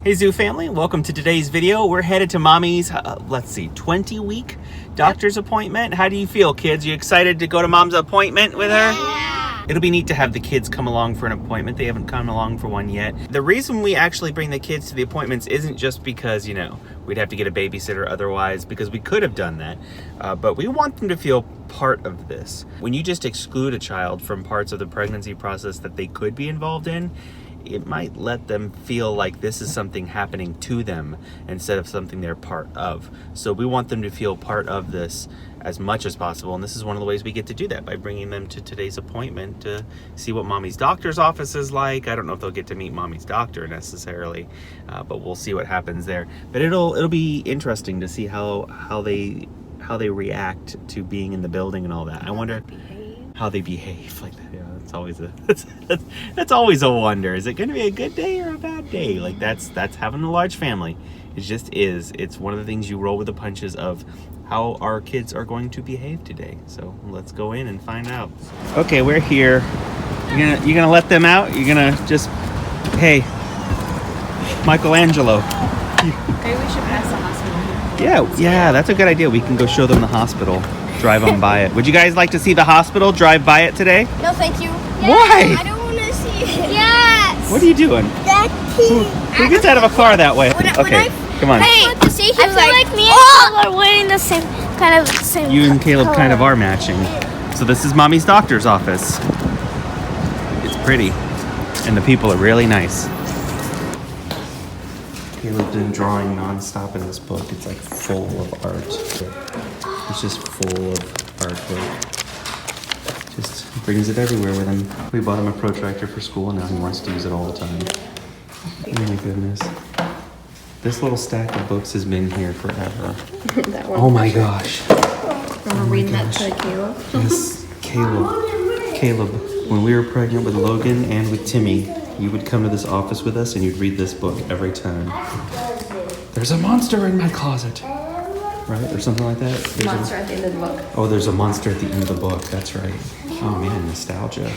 Hey Zoo family, welcome to today's video. We're headed to Mommy's, 20-week doctor's appointment. How do you feel, kids? You excited to go to Mom's appointment with her? Yeah. It'll be neat to have the kids come along for an appointment. They haven't come along for one yet. The reason we actually bring the kids to the appointments isn't just because, we'd have to get a babysitter otherwise, because we could have done that. But we want them to feel part of this. When you just exclude a child from parts of the pregnancy process that they could be involved in, it might let them feel like this is something happening to them instead of something they're part of. So we want them to feel part of this as much as possible. And this is one of the ways we get to do that, by bringing them to today's appointment to see what Mommy's doctor's office is like. I don't know if they'll get to meet Mommy's doctor necessarily, but we'll see what happens there. But it'll be interesting to see how they react to being in the building and all that. I wonder how they behave like that. Yeah, that's always a wonder. Is it going to be a good day or a bad day? Like that's having a large family. It just is. It's one of the things you roll with the punches of how our kids are going to behave today. So let's go in and find out. Okay, we're here. You're gonna let them out? You're gonna just, hey, Michelangelo. Maybe we should pass the hospital. Yeah, that's a good idea. We can go show them the hospital. Drive on by it. Would you guys like to see the hospital? Drive by it today? No, thank you. Why? I don't want to see it. Yes. What are you doing? Who gets out of a car that way? Okay, come on. Hey, I feel like me and Caleb are wearing the same kind of same. You and Caleb color. kind of are matching. So this is Mommy's doctor's office. It's pretty, and the people are really nice. Caleb's been drawing nonstop in this book. It's like full of art. It's just full of artwork. Just brings it everywhere with him. We bought him a protractor for school, and now he wants to use it all the time. Oh my goodness. This little stack of books has been here forever. Oh my gosh. Remember reading that to Caleb? Yes, Caleb, when we were pregnant with Logan and with Timmy, you would come to this office with us and you'd read this book every time. There's a monster in my closet. Right? Or something like that. There's Monster at the end of the book. Oh, there's a monster at the end of the book. That's right. Oh man, nostalgia.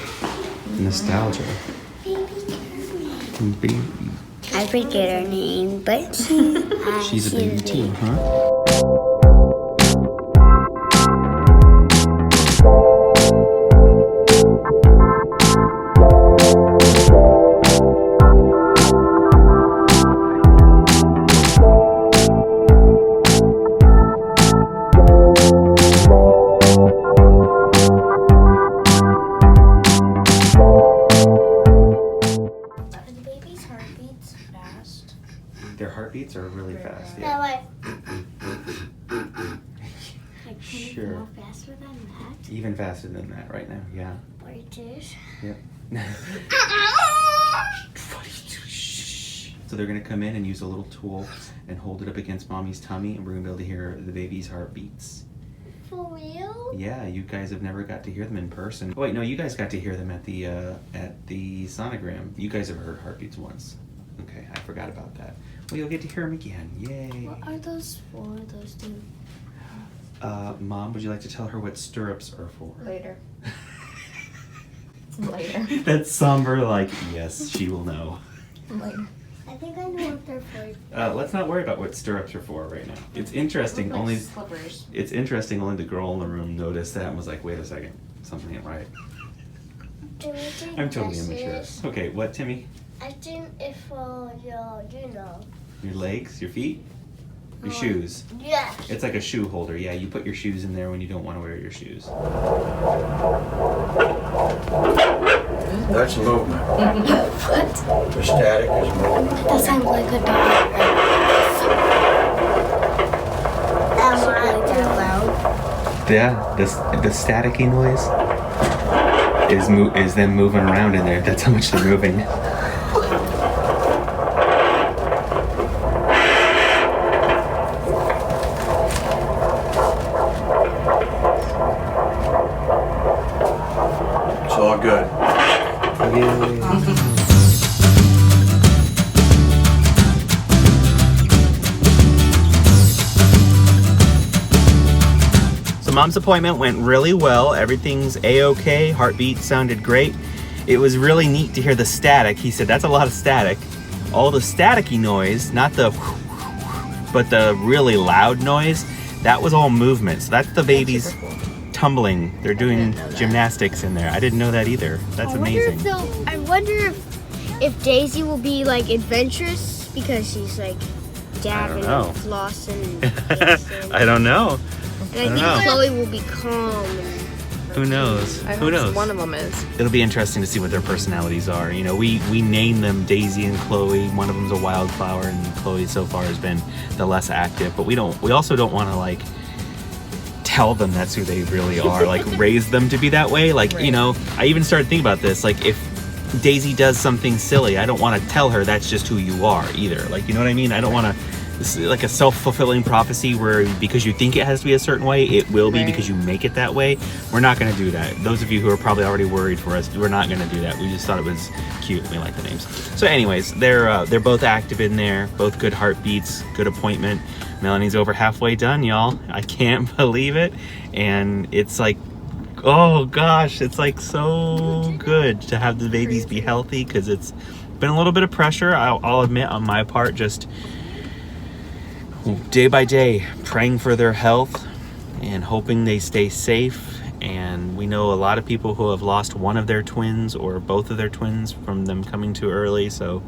Nostalgia. Baby. I forget her name, but She's a baby too, huh? Their heartbeats are really fast. Yeah. Sure. faster than that. Even faster than that right now. Yeah. 42. Yep. So they're gonna come in and use a little tool and hold it up against Mommy's tummy, and we're gonna be able to hear the baby's heartbeats. For real? Yeah, you guys have never got to hear them in person. Oh, wait, no, you guys got to hear them at the sonogram. You guys have heard heartbeats once. Okay, I forgot about that. Well, you'll get to hear them again. Yay. What are those for, those two? Mom, would you like to tell her what stirrups are for? Later. Later. That's somber, like, yes, she will know. Later. I think I know what they're for. Let's not worry about what stirrups are for right now. It's interesting, Like only slippers. it's interesting only the girl in the room noticed that and was like, wait a second, something ain't right. I'm totally immature. Okay, what, Timmy? I think it's for your, Your legs, your feet? Your shoes. Yes. It's like a shoe holder. Yeah, you put your shoes in there when you don't want to wear your shoes. That's movement. What? The static is movement. That sounds like a dog. Am I too loud? Yeah, the staticky noise is them moving around in there. That's how much they're moving. It's all good. So Mom's appointment went really well. Everything's a-okay. Heartbeat sounded great. it was really neat to hear the static. He said, that's a lot of static. All the staticky noise, not the, but the really loud noise, that was all movement. So that's the babies tumbling. They're doing gymnastics in there. I didn't know that either. That's amazing. I wonder if Daisy will be like adventurous because she's like dabbing and flossing. And I don't know. And I think Chloe will be calm. Who knows? I Who hope knows? one of them is. It'll be interesting to see what their personalities are. You know, we name them Daisy and Chloe. One of them's a wildflower, and Chloe so far has been the less active. But we also don't want to like tell them that's who they really are. Like raise them to be that way. Like you know, I even started thinking about this. Like if Daisy does something silly, I don't want to tell her that's just who you are either. Like you know what I mean? I don't want to. It's like a self-fulfilling prophecy where because you think it has to be a certain way, it will be because you make it that way. We're not going to do that. Those of you who are probably already worried for us, we're not going to do that. We just thought it was cute. We like the names. So anyways, they're both active in there, both good heartbeats, good appointment. Melanie's over halfway done, y'all. I can't believe it. And it's like, oh gosh, it's like so good to have the babies be healthy because it's been a little bit of pressure. I'll admit on my part, just day by day praying for their health and hoping they stay safe. And we know a lot of people who have lost one of their twins or both of their twins from them coming too early. So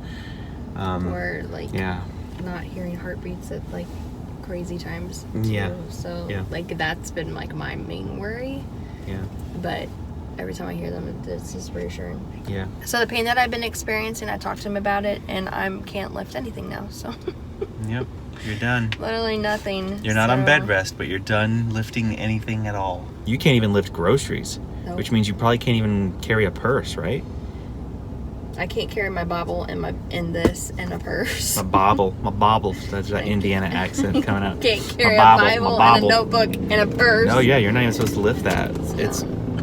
or like not hearing heartbeats at like crazy times too. So like that's been like my main worry. But every time I hear them, it's just reassuring. So the pain that I've been experiencing, I talked to him about it, and I can't lift anything now. So you're done. Literally nothing. You're not on bed rest, but you're done lifting anything at all. You can't even lift groceries, which means you probably can't even carry a purse, right? I can't carry my bobble and this and a purse. My bobble. That's that Indiana accent coming out. Can't carry a Bible and a notebook and a purse. No, you're not even supposed to lift that.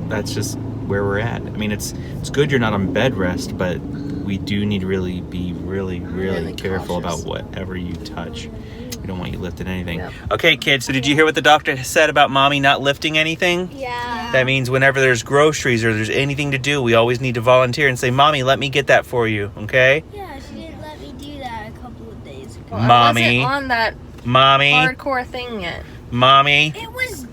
That's just where we're at. I mean, it's good you're not on bed rest, but we do need to really be really careful about whatever you touch. We don't want you lifting anything. Okay, kids, so did you hear what the doctor said about mommy not lifting anything? Yeah. That means whenever there's groceries or there's anything to do, we always need to volunteer and say, Mommy, let me get that for you, okay? Yeah, she didn't let me do that a couple of days ago. Well, Mommy. I wasn't on that hardcore thing yet. Mommy. It was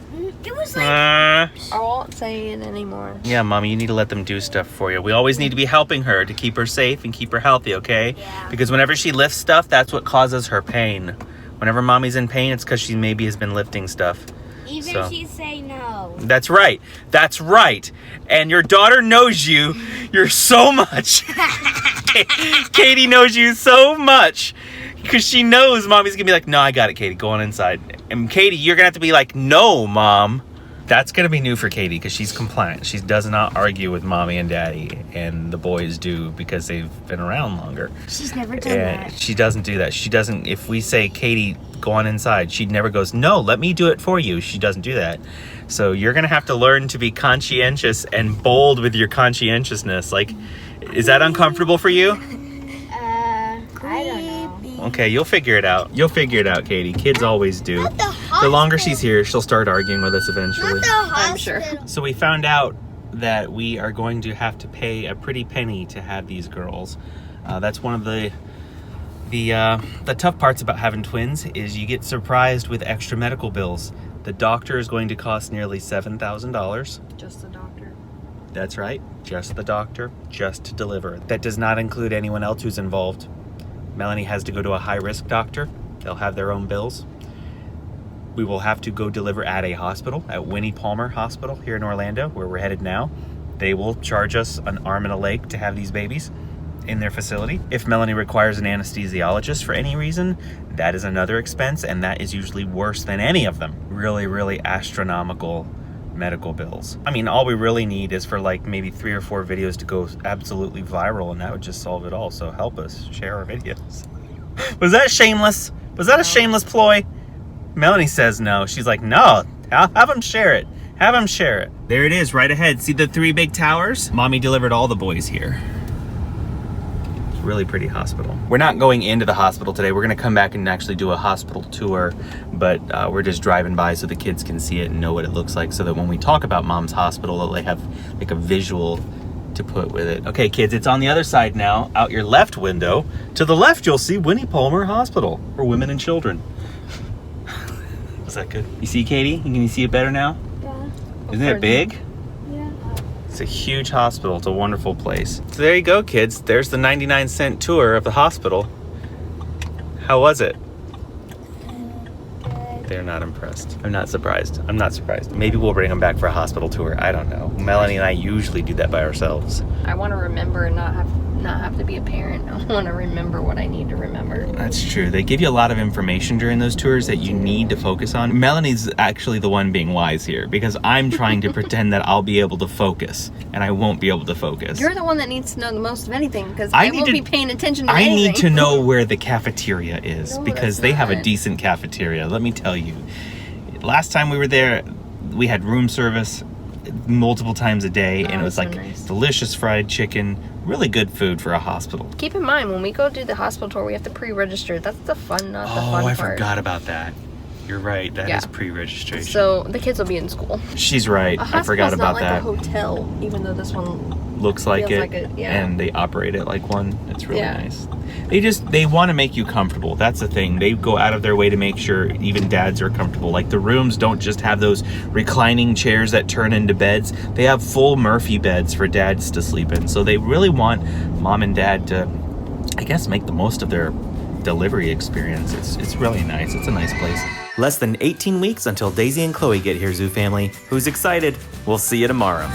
like... I won't say it anymore. Yeah, Mommy, you need to let them do stuff for you. We always need to be helping her to keep her safe and keep her healthy, okay? Yeah. Because whenever she lifts stuff, that's what causes her pain. Whenever Mommy's in pain, it's because she maybe has been lifting stuff. Even if she say no. That's right. That's right. And your daughter knows you're so much. Cadie knows you so much. Because she knows Mommy's going to be like, no, I got it, Cadie. Go on inside. And Cadie, you're going to have to be like, no, Mom. That's going to be new for Cadie because she's compliant. She does not argue with Mommy and Daddy. And the boys do because they've been around longer. She's never done that. She doesn't do that. She doesn't, if we say, Cadie, go on inside, she never goes, no, let me do it for you. She doesn't do that. So you're going to have to learn to be conscientious and bold with your conscientiousness. Like, is that uncomfortable for you? I don't know. Okay, you'll figure it out. You'll figure it out, Cadie. Kids always do. The longer she's here, she'll start arguing with us eventually. I'm sure. So we found out that we are going to have to pay a pretty penny to have these girls. That's one of the tough parts about having twins is you get surprised with extra medical bills. The doctor is going to cost nearly $7,000. Just the doctor. That's right. Just the doctor, just to deliver. That does not include anyone else who's involved. Melanie has to go to a high-risk doctor. They'll have their own bills. We will have to go deliver at a hospital, at Winnie Palmer Hospital here in Orlando, where we're headed now. They will charge us an arm and a leg to have these babies in their facility. If Melanie requires an anesthesiologist for any reason, that is another expense, and that is usually worse than any of them. Really astronomical medical bills. I mean, all we really need is for like maybe 3 or 4 videos to go absolutely viral, and that would just solve it all. So help us share our videos. Was that shameless? Was that a shameless ploy? Melanie says no. She's like, no, have them share it. Have them share it. There it is right ahead. See the 3 big towers? Mommy delivered all the boys here. It's a really pretty hospital. We're not going into the hospital today. We're gonna come back and actually do a hospital tour, but we're just driving by so the kids can see it and know what it looks like, so that when we talk about Mom's Hospital, they have like a visual to put with it. Okay, kids, it's on the other side now. Out your left window. To the left, you'll see Winnie Palmer Hospital for Women and Children. Was that good? You see, Cadie? Can you see it better now? Yeah. Isn't it big? Yeah. It's a huge hospital. It's a wonderful place. So there you go, kids. There's the 99-cent tour of the hospital. How was it? They're not impressed. I'm not surprised. Maybe we'll bring them back for a hospital tour. I don't know. Melanie and I usually do that by ourselves. I want to remember and not have to be a parent. I want to remember what I need to remember. That's true. They give you a lot of information during those tours that you need to focus on. Melanie's actually the one being wise here because I'm trying to pretend that I'll be able to focus and I won't be able to focus. You're the one that needs to know the most of anything because I won't be paying attention to I anything. need to know where the cafeteria is because they have a not. decent cafeteria. Let me tell you. Last time we were there, we had room service multiple times a day, and it was like nice. delicious fried chicken, really good food for a hospital. Keep in mind, when we go do the hospital tour, we have to pre-register. That's the fun, not the fun part. Oh, I forgot about that. You're right. That is pre-registration. So the kids will be in school. She's right. I forgot about that. A hotel, even though this one looks like feels it, like it, yeah. and they operate it like one. It's really nice. They want to make you comfortable. That's the thing. They go out of their way to make sure even dads are comfortable. Like the rooms don't just have those reclining chairs that turn into beds. They have full Murphy beds for dads to sleep in. So they really want mom and dad to, I guess, make the most of their delivery experience. It's really nice. It's a nice place. Less than 18 weeks until Daisy and Chloe get here, Zoo Family. Who's excited? We'll see you tomorrow.